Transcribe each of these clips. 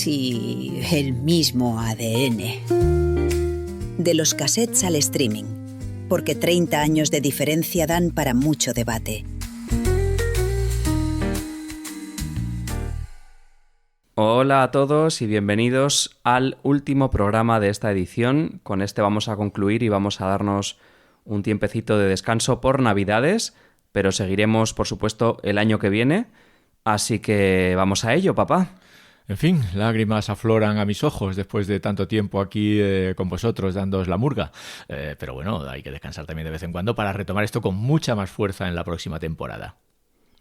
casi el mismo ADN. De los cassettes al streaming, porque 30 años de diferencia dan para mucho debate. Hola a todos y bienvenidos al último programa de esta edición. Con este vamos a concluir y vamos a darnos un tiempecito de descanso por Navidades, pero seguiremos, por supuesto, el año que viene. Así que vamos a ello, papá. En fin, lágrimas afloran a mis ojos después de tanto tiempo aquí con vosotros dándoos la murga. Pero bueno, hay que descansar también de vez en cuando para retomar esto con mucha más fuerza en la próxima temporada.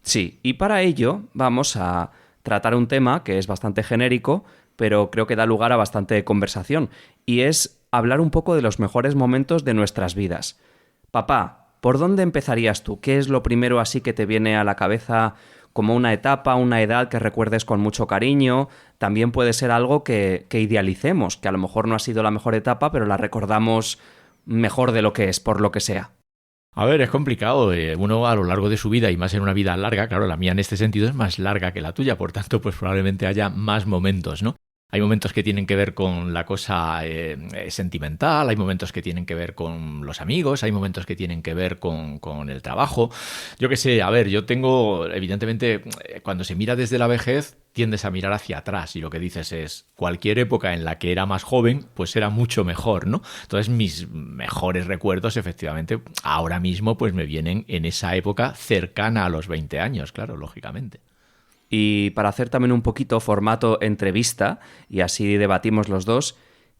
Sí, y para ello vamos a tratar un tema que es bastante genérico, pero creo que da lugar a bastante conversación, y es hablar un poco de los mejores momentos de nuestras vidas. Papá, ¿por dónde empezarías tú? ¿Qué es lo primero así que te viene a la cabeza como una etapa, una edad que recuerdes con mucho cariño? También puede ser algo que idealicemos, que a lo mejor no ha sido la mejor etapa, pero la recordamos mejor de lo que es, por lo que sea. A ver, es complicado. Uno a lo largo de su vida, y más en una vida larga, claro, la mía en este sentido es más larga que la tuya, por tanto, pues probablemente haya más momentos, ¿no? Hay momentos que tienen que ver con la cosa sentimental, hay momentos que tienen que ver con los amigos, hay momentos que tienen que ver con el trabajo. Yo qué sé, a ver, yo tengo, evidentemente, cuando se mira desde la vejez, tiendes a mirar hacia atrás y lo que dices es, cualquier época en la que era más joven, pues era mucho mejor, ¿no? Entonces mis mejores recuerdos, efectivamente, ahora mismo pues me vienen en esa época cercana a los 20 años, claro, lógicamente. Y para hacer también un poquito formato entrevista, y así debatimos los dos,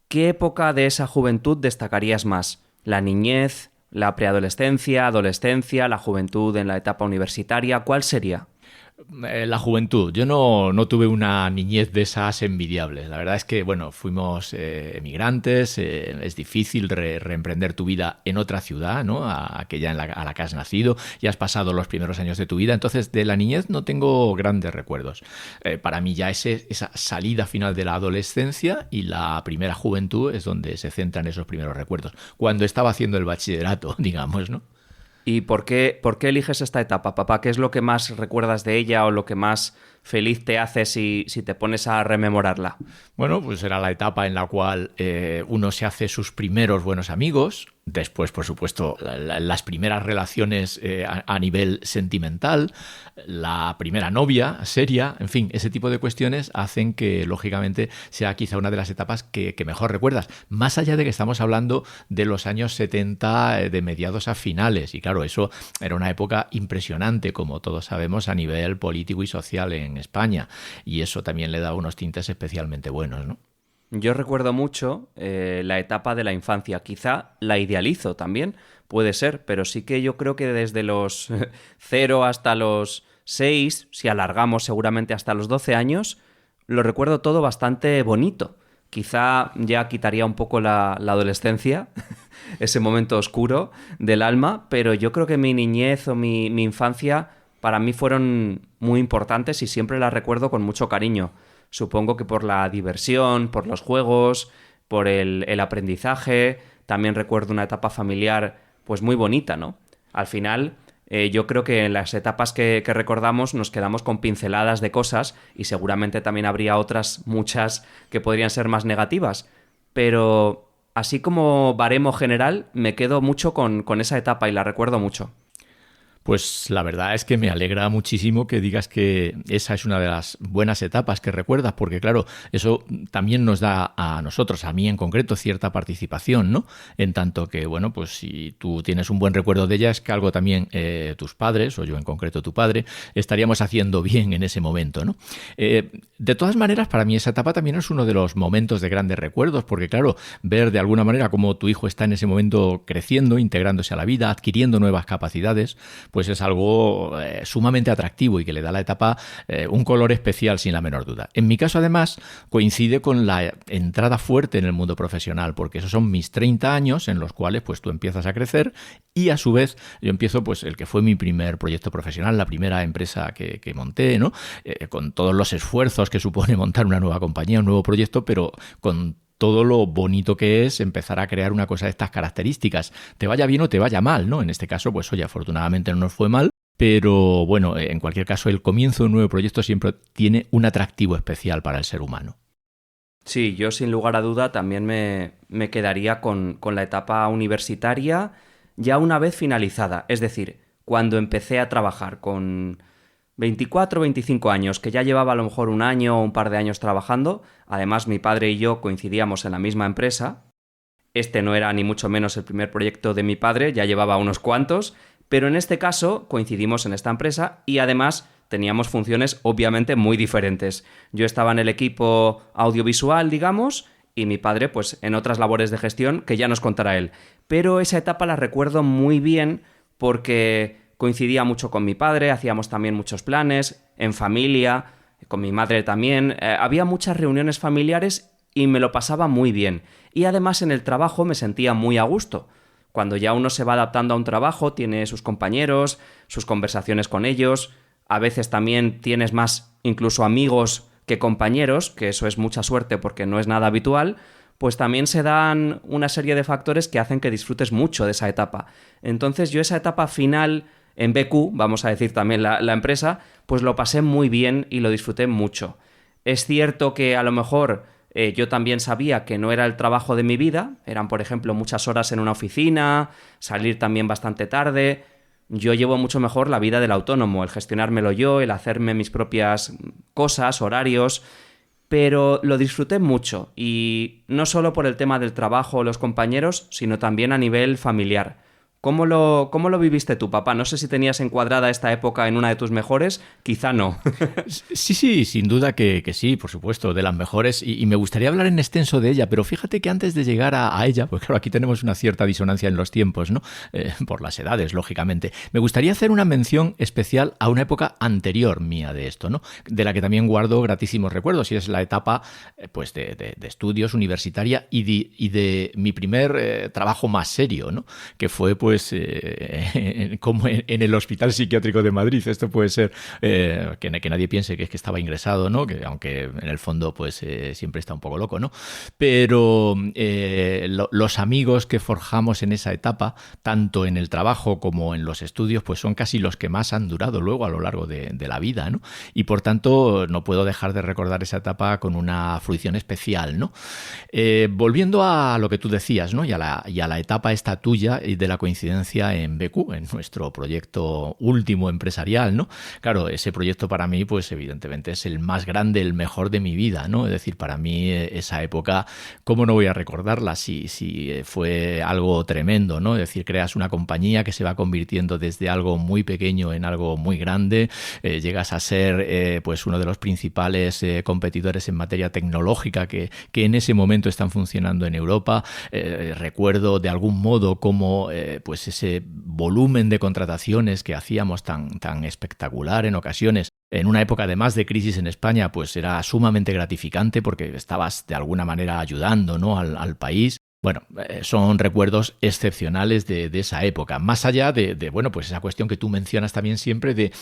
¿qué época de esa juventud destacarías más? ¿La niñez, la preadolescencia, adolescencia, la juventud en la etapa universitaria? ¿Cuál sería? La juventud. Yo no tuve una niñez de esas envidiables. La verdad es que, bueno, fuimos emigrantes, es difícil reemprender tu vida en otra ciudad, ¿no? Aquella a la que has nacido y has pasado los primeros años de tu vida. Entonces, de la niñez no tengo grandes recuerdos. Para mí ya esa salida final de la adolescencia y la primera juventud es donde se centran esos primeros recuerdos. Cuando estaba haciendo el bachillerato, digamos, ¿no? ¿Y por qué eliges esta etapa, papá? ¿Qué es lo que más recuerdas de ella o lo que más feliz te hace si te pones a rememorarla? Bueno, pues era la etapa en la cual uno se hace sus primeros buenos amigos. Después, por supuesto, las primeras relaciones a nivel sentimental, la primera novia seria, en fin, ese tipo de cuestiones hacen que, lógicamente, sea quizá una de las etapas que mejor recuerdas. Más allá de que estamos hablando de los años 70, de mediados a finales. Y claro, eso era una época impresionante, como todos sabemos, a nivel político y social en España. Y eso también le da unos tintes especialmente buenos, ¿no? Yo recuerdo mucho la etapa de la infancia. Quizá la idealizo también, puede ser, pero sí que yo creo que desde los 0 hasta los 6, si alargamos seguramente hasta los 12 años, lo recuerdo todo bastante bonito. Quizá ya quitaría un poco la adolescencia, ese momento oscuro del alma, pero yo creo que mi niñez o mi infancia para mí fueron muy importantes y siempre las recuerdo con mucho cariño. Supongo que por la diversión, por los juegos, por el aprendizaje. También recuerdo una etapa familiar pues muy bonita, ¿no? Al final, yo creo que en las etapas que recordamos nos quedamos con pinceladas de cosas y seguramente también habría otras muchas que podrían ser más negativas. Pero así como baremo general, me quedo mucho con esa etapa y la recuerdo mucho. Pues la verdad es que me alegra muchísimo que digas que esa es una de las buenas etapas que recuerdas, porque claro, eso también nos da a nosotros, a mí en concreto, cierta participación, ¿no? En tanto que, bueno, pues si tú tienes un buen recuerdo de ella, es que algo también tus padres, o yo en concreto tu padre, estaríamos haciendo bien en ese momento, ¿no? De todas maneras, para mí esa etapa también es uno de los momentos de grandes recuerdos, porque claro, ver de alguna manera cómo tu hijo está en ese momento creciendo, integrándose a la vida, adquiriendo nuevas capacidades, pues es algo sumamente atractivo y que le da a la etapa un color especial sin la menor duda. En mi caso, además, coincide con la entrada fuerte en el mundo profesional, porque esos son mis 30 años en los cuales pues tú empiezas a crecer y a su vez yo empiezo pues el que fue mi primer proyecto profesional, la primera empresa que monté, ¿no? Con todos los esfuerzos que supone montar una nueva compañía, un nuevo proyecto, pero con todo lo bonito que es empezar a crear una cosa de estas características, te vaya bien o te vaya mal, ¿no? En este caso, pues oye, afortunadamente no nos fue mal, pero bueno, en cualquier caso, el comienzo de un nuevo proyecto siempre tiene un atractivo especial para el ser humano. Sí, yo sin lugar a duda también me quedaría con la etapa universitaria ya una vez finalizada. Es decir, cuando empecé a trabajar con 24 o 25 años, que ya llevaba a lo mejor un año o un par de años trabajando. Además, mi padre y yo coincidíamos en la misma empresa. Este no era ni mucho menos el primer proyecto de mi padre, ya llevaba unos cuantos, pero en este caso coincidimos en esta empresa y además teníamos funciones obviamente muy diferentes. Yo estaba en el equipo audiovisual, digamos, y mi padre pues en otras labores de gestión que ya nos contará él. Pero esa etapa la recuerdo muy bien porque coincidía mucho con mi padre, hacíamos también muchos planes, en familia, con mi madre también. Había muchas reuniones familiares y me lo pasaba muy bien. Y además en el trabajo me sentía muy a gusto. Cuando ya uno se va adaptando a un trabajo, tiene sus compañeros, sus conversaciones con ellos, a veces también tienes más incluso amigos que compañeros, que eso es mucha suerte porque no es nada habitual, pues también se dan una serie de factores que hacen que disfrutes mucho de esa etapa. Entonces yo esa etapa final en BQ, vamos a decir también la empresa, pues lo pasé muy bien y lo disfruté mucho. Es cierto que a lo mejor yo también sabía que no era el trabajo de mi vida, eran por ejemplo muchas horas en una oficina, salir también bastante tarde. Yo llevo mucho mejor la vida del autónomo, el gestionármelo yo, el hacerme mis propias cosas, horarios, pero lo disfruté mucho y no solo por el tema del trabajo o los compañeros, sino también a nivel familiar. ¿Cómo lo viviste tú, papá? No sé si tenías encuadrada esta época en una de tus mejores, quizá no. Sí, sin duda que sí, por supuesto, de las mejores, y me gustaría hablar en extenso de ella, pero fíjate que antes de llegar a ella, pues claro, aquí tenemos una cierta disonancia en los tiempos, ¿no? Por las edades, lógicamente. Me gustaría hacer una mención especial a una época anterior mía de esto, ¿no? De la que también guardo gratísimos recuerdos, y es la etapa pues de estudios universitaria y de mi primer trabajo más serio, ¿no? Que fue pues como en el Hospital Psiquiátrico de Madrid. Esto puede ser que nadie piense que es que estaba ingresado, ¿no? Que aunque en el fondo pues siempre está un poco loco, ¿no? Pero los amigos que forjamos en esa etapa, tanto en el trabajo como en los estudios, pues son casi los que más han durado luego a lo largo de la vida, ¿no? Y por tanto no puedo dejar de recordar esa etapa con una fruición especial, ¿no? Volviendo a lo que tú decías, ¿no? Y a la etapa esta tuya y de la coincidencia en BQ, en nuestro proyecto último empresarial, ¿no? Claro, ese proyecto para mí, pues evidentemente es el más grande, el mejor de mi vida, ¿no? Es decir, para mí esa época, ¿cómo no voy a recordarla si fue algo tremendo, ¿no? Es decir, creas una compañía que se va convirtiendo desde algo muy pequeño en algo muy grande, llegas a ser pues uno de los principales competidores en materia tecnológica que en ese momento están funcionando en Europa. Recuerdo de algún modo cómo pues ese volumen de contrataciones que hacíamos tan espectacular en ocasiones, en una época además de crisis en España, pues era sumamente gratificante porque estabas de alguna manera ayudando, ¿no? al país. Bueno, son recuerdos excepcionales de esa época. Más allá de bueno, pues esa cuestión que tú mencionas también siempre de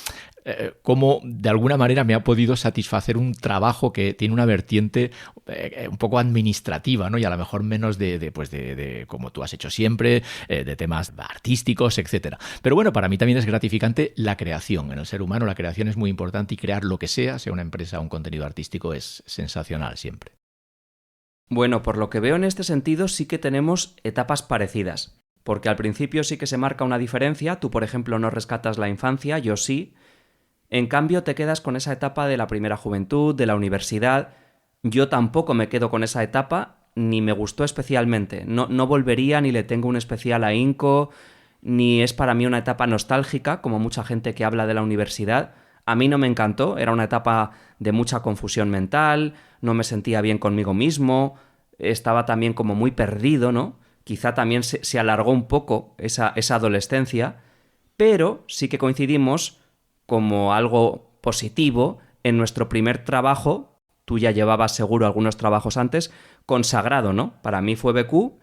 cómo de alguna manera me ha podido satisfacer un trabajo que tiene una vertiente un poco administrativa, ¿no? Y a lo mejor menos de como tú has hecho siempre, de temas artísticos, etcétera. Pero bueno, para mí también es gratificante la creación. En el ser humano la creación es muy importante y crear lo que sea una empresa o un contenido artístico, es sensacional siempre. Bueno, por lo que veo en este sentido sí que tenemos etapas parecidas, porque al principio sí que se marca una diferencia, tú por ejemplo no rescatas la infancia, yo sí, en cambio te quedas con esa etapa de la primera juventud, de la universidad, yo tampoco me quedo con esa etapa, ni me gustó especialmente, no volvería ni le tengo un especial ahínco, ni es para mí una etapa nostálgica, como mucha gente que habla de la universidad. A mí no me encantó, era una etapa de mucha confusión mental, no me sentía bien conmigo mismo, estaba también como muy perdido, ¿no? Quizá también se alargó un poco esa adolescencia, pero sí que coincidimos como algo positivo en nuestro primer trabajo. Tú ya llevabas seguro algunos trabajos antes, consagrado, ¿no? Para mí fue BQ.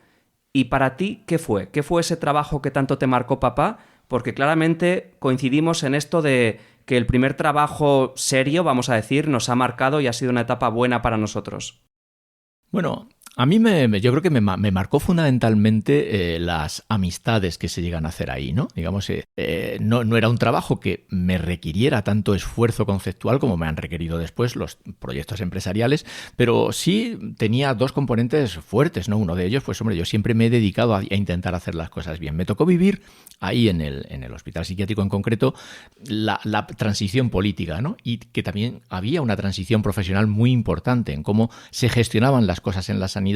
¿Y para ti qué fue? ¿Qué fue ese trabajo que tanto te marcó, papá? Porque claramente coincidimos en esto de que el primer trabajo serio, vamos a decir, nos ha marcado y ha sido una etapa buena para nosotros. Bueno, A mí yo creo que me marcó fundamentalmente las amistades que se llegan a hacer ahí, ¿no? Digamos, no era un trabajo que me requiriera tanto esfuerzo conceptual como me han requerido después los proyectos empresariales, pero sí tenía dos componentes fuertes, ¿no? Uno de ellos, pues hombre, yo siempre me he dedicado a intentar hacer las cosas bien. Me tocó vivir ahí en el hospital psiquiátrico en concreto la transición política, ¿no? Y que también había una transición profesional muy importante en cómo se gestionaban las cosas en la sanidad,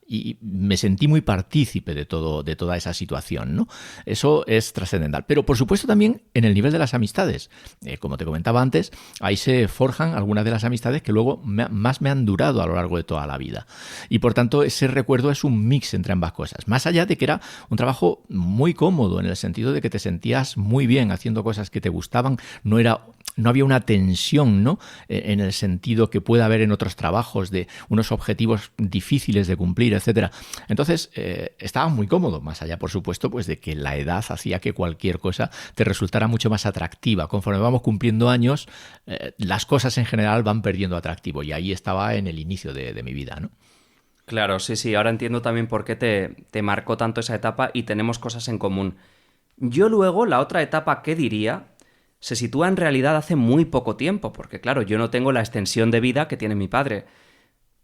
y me sentí muy partícipe de toda esa situación, ¿no? Eso es trascendental. Pero por supuesto también en el nivel de las amistades. Como te comentaba antes, ahí se forjan algunas de las amistades que luego más me han durado a lo largo de toda la vida. Y por tanto ese recuerdo es un mix entre ambas cosas. Más allá de que era un trabajo muy cómodo en el sentido de que te sentías muy bien haciendo cosas que te gustaban, no había una tensión, ¿no? En el sentido que puede haber en otros trabajos de unos objetivos difíciles de cumplir, etcétera. Entonces, estaba muy cómodo, más allá, por supuesto, pues de que la edad hacía que cualquier cosa te resultara mucho más atractiva. Conforme vamos cumpliendo años, las cosas en general van perdiendo atractivo, y ahí estaba en el inicio de mi vida, ¿no? Claro, sí, ahora entiendo también por qué te marcó tanto esa etapa y tenemos cosas en común. Yo luego, la otra etapa que diría, se sitúa en realidad hace muy poco tiempo, porque claro, yo no tengo la extensión de vida que tiene mi padre.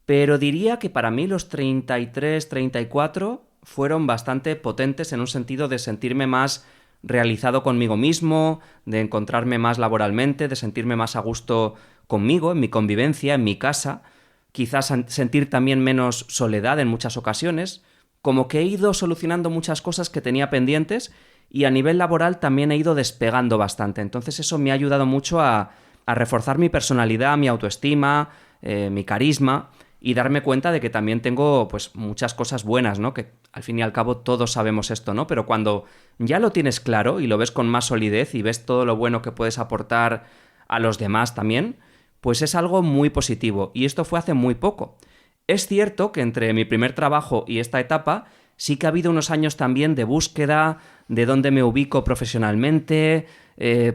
Pero diría que para mí los 33, 34 fueron bastante potentes en un sentido de sentirme más realizado conmigo mismo, de encontrarme más laboralmente, de sentirme más a gusto conmigo, en mi convivencia, en mi casa, quizás sentir también menos soledad en muchas ocasiones, como que he ido solucionando muchas cosas que tenía pendientes y a nivel laboral también he ido despegando bastante. Entonces eso me ha ayudado mucho a reforzar mi personalidad, mi autoestima, mi carisma, y darme cuenta de que también tengo pues muchas cosas buenas, ¿no? Que al fin y al cabo todos sabemos esto, ¿no? Pero cuando ya lo tienes claro y lo ves con más solidez y ves todo lo bueno que puedes aportar a los demás también, pues es algo muy positivo. Y esto fue hace muy poco. Es cierto que entre mi primer trabajo y esta etapa sí que ha habido unos años también de búsqueda, de dónde me ubico profesionalmente,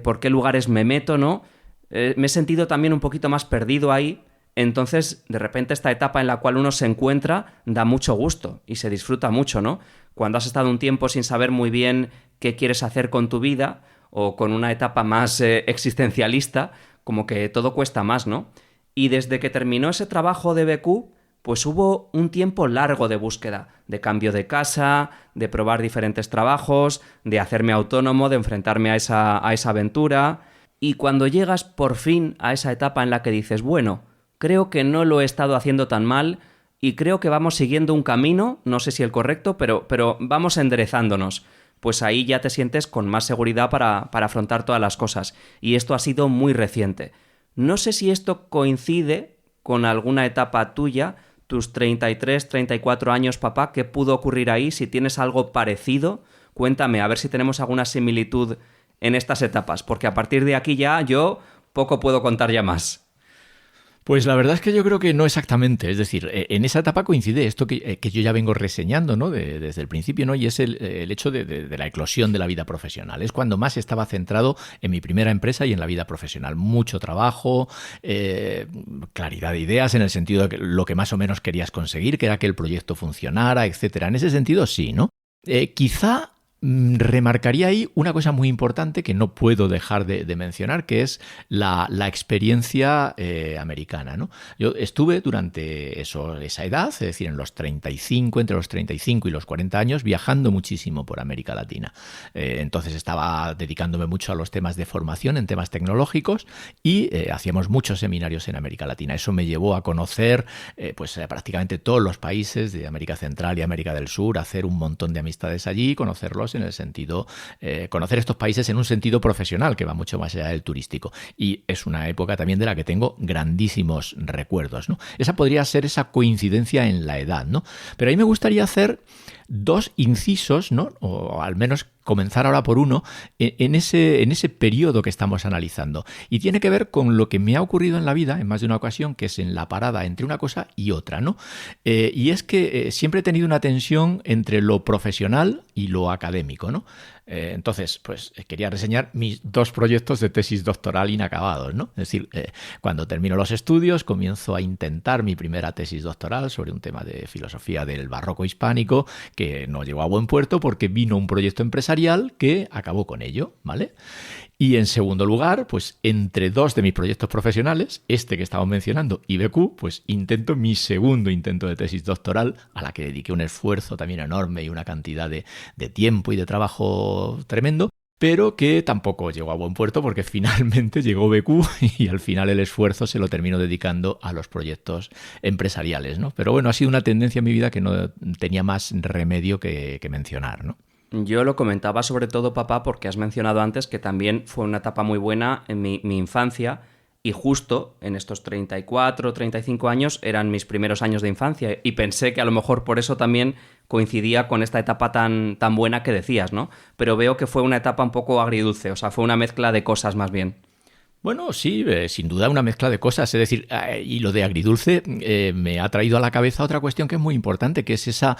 por qué lugares me meto, ¿no? Me he sentido también un poquito más perdido ahí. Entonces, de repente, esta etapa en la cual uno se encuentra da mucho gusto y se disfruta mucho, ¿no? Cuando has estado un tiempo sin saber muy bien qué quieres hacer con tu vida o con una etapa más existencialista, como que todo cuesta más, ¿no? Y desde que terminó ese trabajo de BQ, pues hubo un tiempo largo de búsqueda, de cambio de casa, de probar diferentes trabajos, de hacerme autónomo, de enfrentarme a esa aventura. Y cuando llegas por fin a esa etapa en la que dices, bueno, creo que no lo he estado haciendo tan mal y creo que vamos siguiendo un camino, no sé si el correcto, pero vamos enderezándonos. Pues ahí ya te sientes con más seguridad para afrontar todas las cosas. Y esto ha sido muy reciente. No sé si esto coincide con alguna etapa tuya, tus 33, 34 años, papá, ¿qué pudo ocurrir ahí? Si tienes algo parecido, cuéntame, a ver si tenemos alguna similitud en estas etapas, porque a partir de aquí ya yo poco puedo contar ya más. Pues la verdad es que yo creo que no exactamente. Es decir, en esa etapa coincide esto que yo ya vengo reseñando, ¿no? Desde el principio, ¿no? Y es el hecho de la eclosión de la vida profesional. Es cuando más estaba centrado en mi primera empresa y en la vida profesional. Mucho trabajo, claridad de ideas en el sentido de que lo que más o menos querías conseguir, que era que el proyecto funcionara, etcétera. En ese sentido, sí, ¿no? Quizá remarcaría ahí una cosa muy importante que no puedo dejar de mencionar, que es la experiencia americana, ¿no? Yo estuve durante esa edad, es decir, entre los 35 y los 40 años, viajando muchísimo por América Latina. Entonces estaba dedicándome mucho a los temas de formación en temas tecnológicos y hacíamos muchos seminarios en América Latina. Eso me llevó a conocer prácticamente todos los países de América Central y América del Sur, hacer un montón de amistades allí, conocerlos en el sentido, conocer estos países en un sentido profesional que va mucho más allá del turístico. Y es una época también de la que tengo grandísimos recuerdos, ¿no? Esa podría ser esa coincidencia en la edad, ¿no? Pero a mí me gustaría hacer dos incisos, ¿no? O al menos comenzar ahora por uno, en ese periodo que estamos analizando. Y tiene que ver con lo que me ha ocurrido en la vida, en más de una ocasión, que es en la parada entre una cosa y otra, ¿no? Y es que siempre he tenido una tensión entre lo profesional y lo académico, ¿no? Entonces, pues quería reseñar mis 2 proyectos de tesis doctoral inacabados, ¿no? Es decir, cuando termino los estudios, comienzo a intentar mi primera tesis doctoral sobre un tema de filosofía del barroco hispánico que no llegó a buen puerto porque vino un proyecto empresarial que acabó con ello, ¿vale? Y en segundo lugar, pues entre 2 de mis proyectos profesionales, este que estamos mencionando y BQ, pues intento mi segundo intento de tesis doctoral, a la que dediqué un esfuerzo también enorme y una cantidad de tiempo y de trabajo tremendo, pero que tampoco llegó a buen puerto porque finalmente llegó BQ y al final el esfuerzo se lo termino dedicando a los proyectos empresariales, ¿no? Pero bueno, ha sido una tendencia en mi vida que no tenía más remedio que mencionar, ¿no? Yo lo comentaba sobre todo, papá, porque has mencionado antes que también fue una etapa muy buena en mi infancia y justo en estos 34, 35 años eran mis primeros años de infancia y pensé que a lo mejor por eso también coincidía con esta etapa tan buena que decías, ¿no? Pero veo que fue una etapa un poco agridulce, o sea, fue una mezcla de cosas más bien. Bueno, sí, sin duda una mezcla de cosas. Es decir, y lo de agridulce me ha traído a la cabeza otra cuestión que es muy importante, que es esa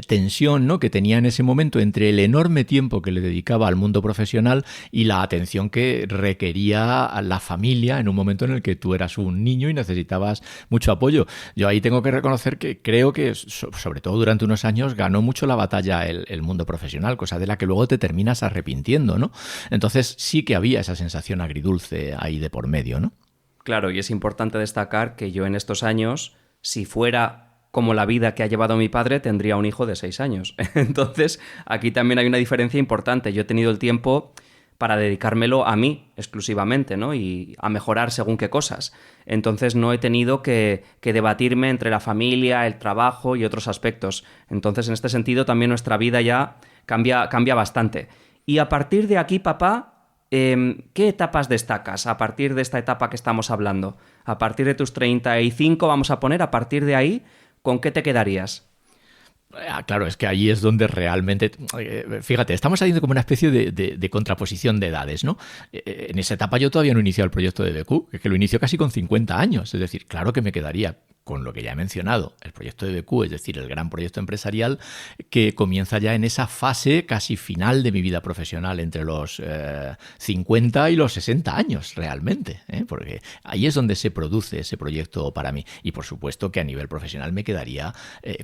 tensión, ¿no?, que tenía en ese momento entre el enorme tiempo que le dedicaba al mundo profesional y la atención que requería a la familia en un momento en el que tú eras un niño y necesitabas mucho apoyo. Yo ahí tengo que reconocer que creo que, sobre todo durante unos años, ganó mucho la batalla el mundo profesional, cosa de la que luego te terminas arrepintiendo, ¿no? Entonces sí que había esa sensación agridulce ahí de por medio, ¿no? Claro, y es importante destacar que yo en estos años, si fuera como la vida que ha llevado mi padre, tendría un hijo de 6 años. Entonces, aquí también hay una diferencia importante. Yo he tenido el tiempo para dedicármelo a mí exclusivamente, ¿no? Y a mejorar según qué cosas. Entonces no he tenido que debatirme entre la familia, el trabajo y otros aspectos. Entonces, en este sentido, también nuestra vida ya cambia bastante. Y a partir de aquí, papá, ¿qué etapas destacas a partir de esta etapa que estamos hablando? A partir de tus 35, vamos a poner, a partir de ahí, ¿con qué te quedarías? Claro, es que ahí es donde realmente... Fíjate, estamos haciendo como una especie de contraposición de edades, ¿no? En esa etapa yo todavía no he iniciado el proyecto de BQ, que lo inició casi con 50 años. Es decir, claro que me quedaría con lo que ya he mencionado, el proyecto de BQ, es decir, el gran proyecto empresarial que comienza ya en esa fase casi final de mi vida profesional, entre los 50 y los 60 años realmente, porque ahí es donde se produce ese proyecto para mí. Y por supuesto que a nivel profesional me quedaría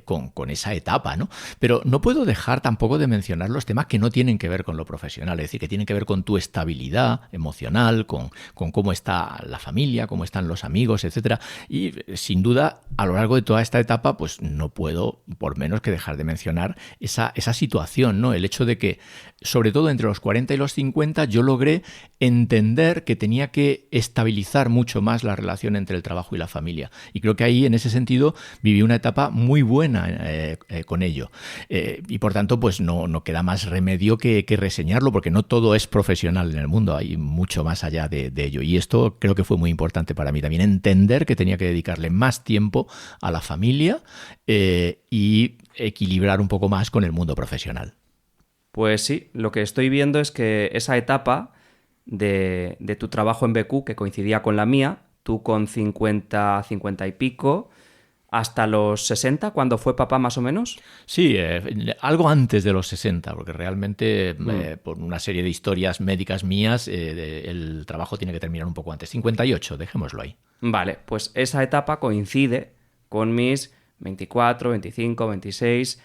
con esa etapa, ¿no? Pero no puedo dejar tampoco de mencionar los temas que no tienen que ver con lo profesional, es decir, que tienen que ver con tu estabilidad emocional, con cómo está la familia, cómo están los amigos, etcétera. Y sin duda, a lo largo de toda esta etapa, pues no puedo por menos que dejar de mencionar esa situación, ¿no? El hecho de que, sobre todo entre los 40 y los 50, yo logré entender que tenía que estabilizar mucho más la relación entre el trabajo y la familia. Y creo que ahí, en ese sentido, viví una etapa muy buena con ello. Y por tanto, pues no queda más remedio que reseñarlo, porque no todo es profesional en el mundo, hay mucho más allá de ello. Y esto creo que fue muy importante para mí también, entender que tenía que dedicarle más tiempo a la familia y equilibrar un poco más con el mundo profesional. Pues sí, lo que estoy viendo es que esa etapa de tu trabajo en BQ, que coincidía con la mía, tú con 50 y pico, hasta los 60, ¿cuándo fue papá más o menos? Sí, algo antes de los 60, porque realmente por una serie de historias médicas mías el trabajo tiene que terminar un poco antes. 58, dejémoslo ahí. Vale, pues esa etapa coincide con mis 24, 25, 26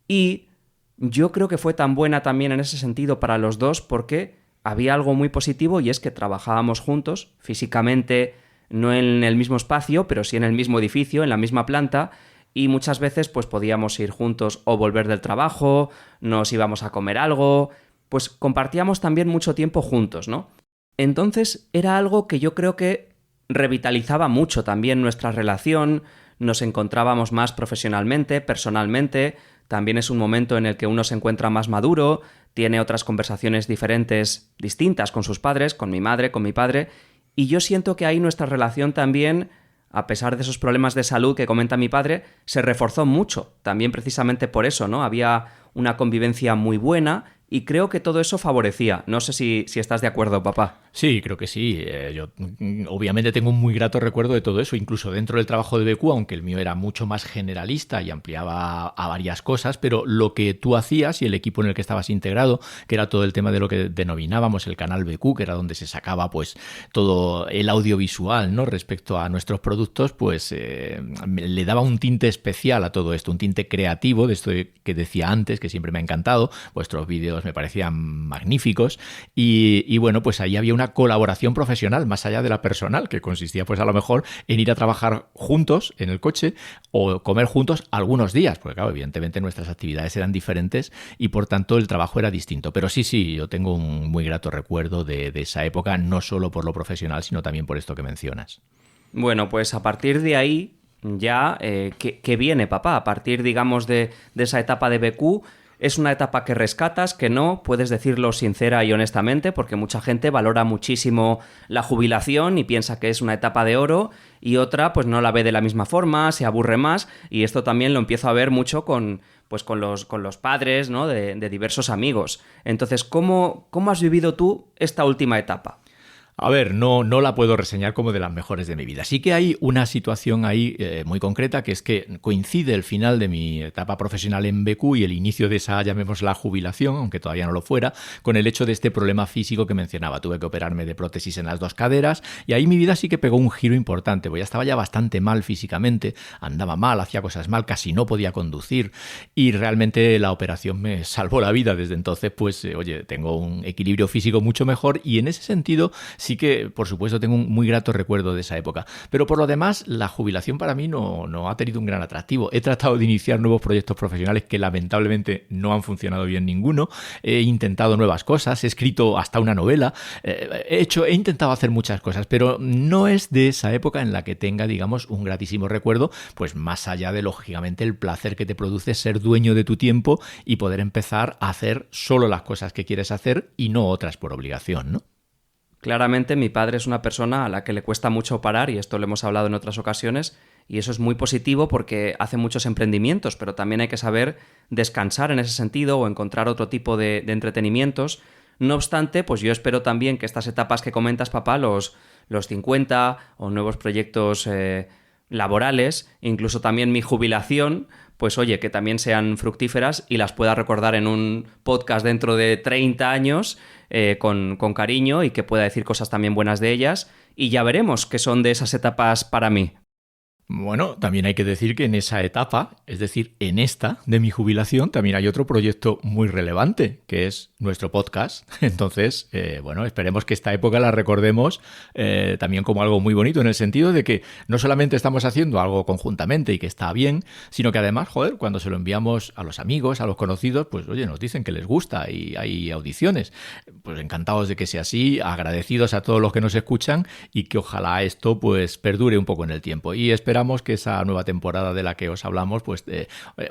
y yo creo que fue tan buena también en ese sentido para los dos porque había algo muy positivo y es que trabajábamos juntos, físicamente no en el mismo espacio, pero sí en el mismo edificio, en la misma planta, y muchas veces pues podíamos ir juntos o volver del trabajo, nos íbamos a comer algo, pues compartíamos también mucho tiempo juntos, ¿no? Entonces era algo que yo creo que revitalizaba mucho también nuestra relación, nos encontrábamos más profesionalmente, personalmente, también es un momento en el que uno se encuentra más maduro, tiene otras conversaciones diferentes, distintas con sus padres, con mi madre, con mi padre, y yo siento que ahí nuestra relación también, a pesar de esos problemas de salud que comenta mi padre, se reforzó mucho, también precisamente por eso, ¿no? Había una convivencia muy buena y creo que todo eso favorecía. No sé si estás de acuerdo, papá. Sí, creo que sí. Yo obviamente tengo un muy grato recuerdo de todo eso, incluso dentro del trabajo de BQ, aunque el mío era mucho más generalista y ampliaba a varias cosas, pero lo que tú hacías y el equipo en el que estabas integrado, que era todo el tema de lo que denominábamos el canal BQ, que era donde se sacaba pues todo el audiovisual, ¿no? Respecto a nuestros productos, pues le daba un tinte especial a todo esto, un tinte creativo, de esto que decía antes, que siempre me ha encantado. Vuestros vídeos me parecían magníficos y bueno, pues ahí había una colaboración profesional más allá de la personal, que consistía pues a lo mejor en ir a trabajar juntos en el coche o comer juntos algunos días, porque claro, evidentemente nuestras actividades eran diferentes y por tanto el trabajo era distinto. Pero sí, yo tengo un muy grato recuerdo de esa época, no solo por lo profesional, sino también por esto que mencionas. Bueno, pues a partir de ahí ya, ¿qué viene, papá? A partir, digamos, de esa etapa de BQ, ¿es una etapa que rescatas, que no? Puedes decirlo sincera y honestamente, porque mucha gente valora muchísimo la jubilación y piensa que es una etapa de oro, y otra pues no la ve de la misma forma, se aburre más, y esto también lo empiezo a ver mucho con los padres, ¿no? de diversos amigos. Entonces, ¿cómo has vivido tú esta última etapa? A ver, no la puedo reseñar como de las mejores de mi vida. Sí que hay una situación ahí muy concreta, que es que coincide el final de mi etapa profesional en BQ y el inicio de esa, llamémosla, jubilación, aunque todavía no lo fuera, con el hecho de este problema físico que mencionaba. Tuve que operarme de prótesis en las 2 caderas y ahí mi vida sí que pegó un giro importante, porque ya estaba ya bastante mal físicamente, andaba mal, hacía cosas mal, casi no podía conducir y realmente la operación me salvó la vida. Desde entonces, pues, oye, tengo un equilibrio físico mucho mejor y en ese sentido sí que, por supuesto, tengo un muy grato recuerdo de esa época. Pero por lo demás, la jubilación para mí no ha tenido un gran atractivo. He tratado de iniciar nuevos proyectos profesionales que lamentablemente no han funcionado bien ninguno. He intentado nuevas cosas, he escrito hasta una novela, he intentado hacer muchas cosas, pero no es de esa época en la que tenga, digamos, un gratísimo recuerdo, pues más allá de, lógicamente, el placer que te produce ser dueño de tu tiempo y poder empezar a hacer solo las cosas que quieres hacer y no otras por obligación, ¿no? Claramente mi padre es una persona a la que le cuesta mucho parar, y esto lo hemos hablado en otras ocasiones, y eso es muy positivo porque hace muchos emprendimientos, pero también hay que saber descansar en ese sentido o encontrar otro tipo de entretenimientos. No obstante, pues yo espero también que estas etapas que comentas, papá, los 50 o nuevos proyectos laborales, incluso también mi jubilación, pues oye, que también sean fructíferas y las pueda recordar en un podcast dentro de 30 años con cariño, y que pueda decir cosas también buenas de ellas, y ya veremos qué son de esas etapas para mí. Bueno, también hay que decir que en esa etapa, es decir, en esta de mi jubilación, también hay otro proyecto muy relevante, que es nuestro podcast. Entonces, bueno, esperemos que esta época la recordemos también como algo muy bonito, en el sentido de que no solamente estamos haciendo algo conjuntamente y que está bien, sino que además, joder, cuando se lo enviamos a los amigos, a los conocidos, pues oye, nos dicen que les gusta y hay audiciones. Pues encantados de que sea así, agradecidos a todos los que nos escuchan y que ojalá esto pues perdure un poco en el tiempo. Y esperamos que esa nueva temporada de la que os hablamos, pues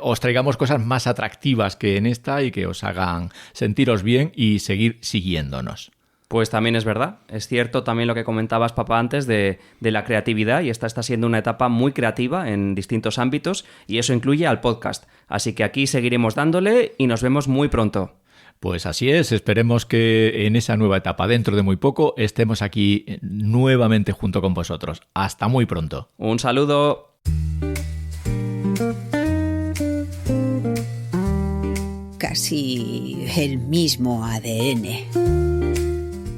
os traigamos cosas más atractivas que en esta y que os hagan sentiros bien y seguir siguiéndonos. Pues también es verdad, es cierto también lo que comentabas, papá, antes de la creatividad, y esta está siendo una etapa muy creativa en distintos ámbitos, y eso incluye al podcast. Así que aquí seguiremos dándole y nos vemos muy pronto. Pues así es, esperemos que en esa nueva etapa, dentro de muy poco, estemos aquí nuevamente junto con vosotros. Hasta muy pronto. Un saludo. Casi el mismo ADN.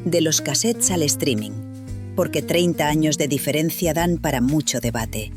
De los cassettes al streaming, porque 30 años de diferencia dan para mucho debate.